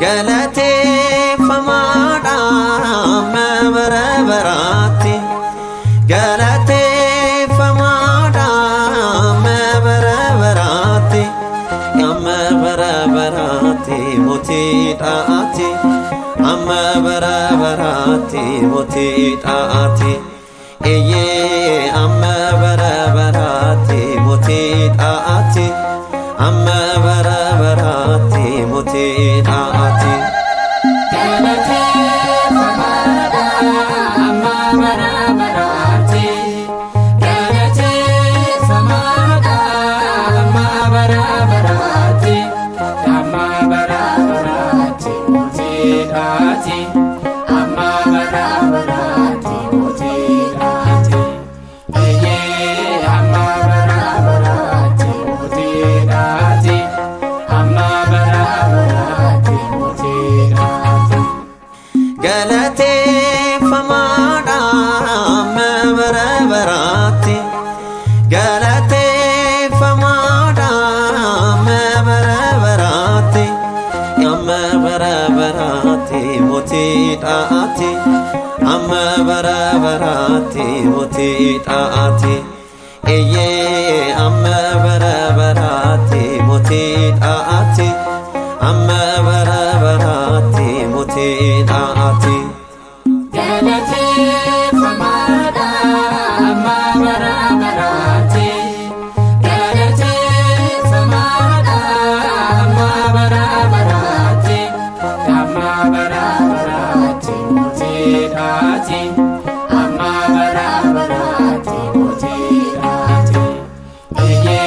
galate famada mabarabarati galate famada mabarabarati mabarabarati mutitaati mabarabarati mutitaati eye mabarabarati mutitaati mabarabarati mutitaati galate famada mabarabarati galate famada mabarabarati mabarabarati mutitaati mabarabarati mutitaati eye mabarabarati mutitaati mabarabarati mutitaati galate famada mabarabarati galate famada mabarabarati mabarabarati mutitaati mabarabarati mutitaati eye mabarabarati mutitaati mabarabarati mutitaati galate famada mabarabarati galate famada mabarabarati mabarabarati mutitaati mabarabarati mutitaati eye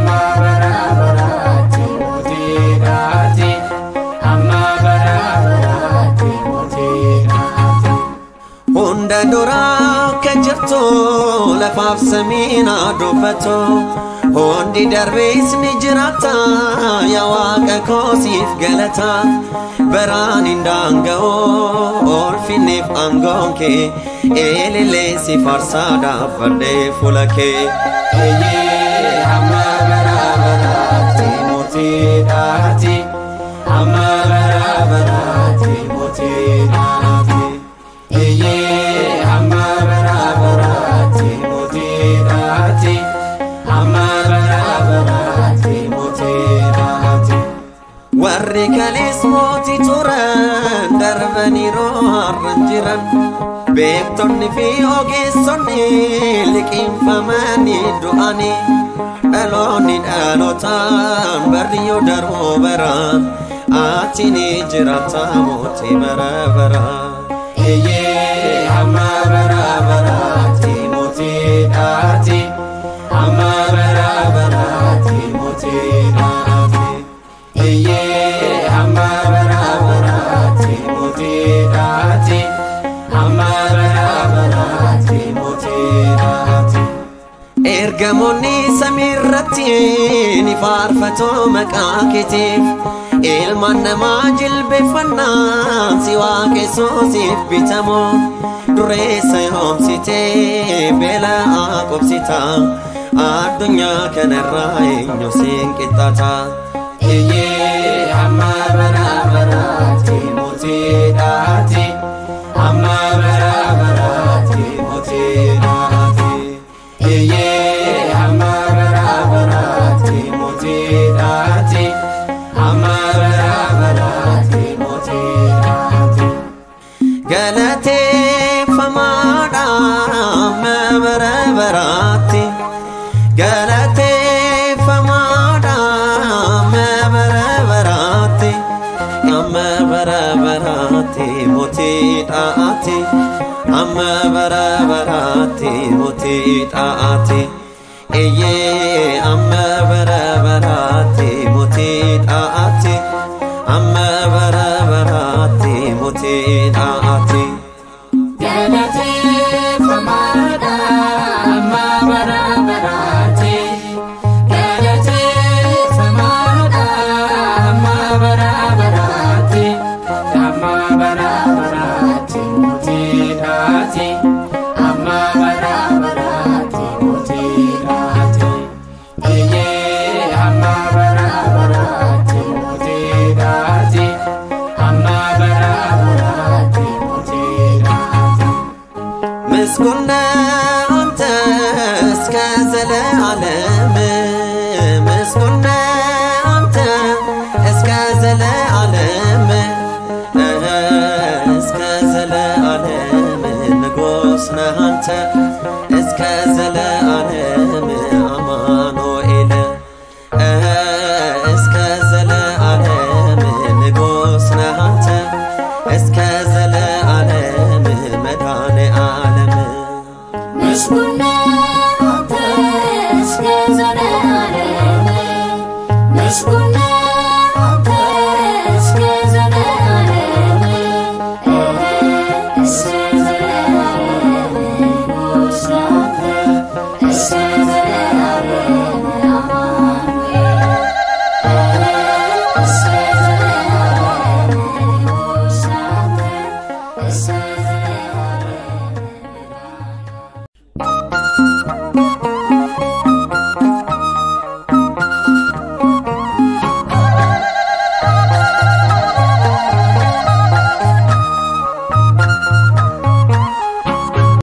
mabarabarati mutitaati mabarabarati mutitaati hunda dura kajirto lafaf samina dubbatu hundi darbis nijrata ya waqa kosif galata baran indangao orfinif angonke elele sifarsada fade fulake eye mabarabarati mutitaati mabarabarati mutitaati eye mabarabarati mutitaati mabarabarati mutitaati warri kalis moti turan darbani roharran jiran beektonni fi ogeessonni liqinfamani du'ani dhaloonni dhalotaan barriyo darboo bara atini jirata moti bara bara eye mabarabarati mutitaati mabarabarati mutitaati eye mabarabarati mutitaati mabarabarati mutitaati ergamonni samirratti ni faarfatu maqaa keetiif ilmaan namaa jilbeeffannaan si waaqessuuf bitamu dureessa yoomsitee beelaa qobsita addunyaa kanarraa eenyu siin qixxaata eye mabarabarati mutitaati mabarabarati mutitaati eye mabarabarati mutitaati mabarabarati mutitaati galate famada mabarabarati galate famada mabarabarati mabarabarati mutitaati mabarabarati mutitaati eye mabarabarati mutitaati mabarabarati mutitaati galate famada mabarabarati galate famada mabarabarati mabarabarati mutitaati mabarabarati mutitaati eye mabarabarati mutitaati مسكون أنت اسكازل عالم مسكون أنت اسكازل عالم اسكازل عالم نقوسنا أنت اسكازل عالم أمانوئيل اسكازل عالم نقوسنا أنت اسكازل عالم مدان عالم مسكون أنت اسكازل عالم مسكون أنت اسكازل عالم اسكازل عالم نقوسنا أنت اسكازل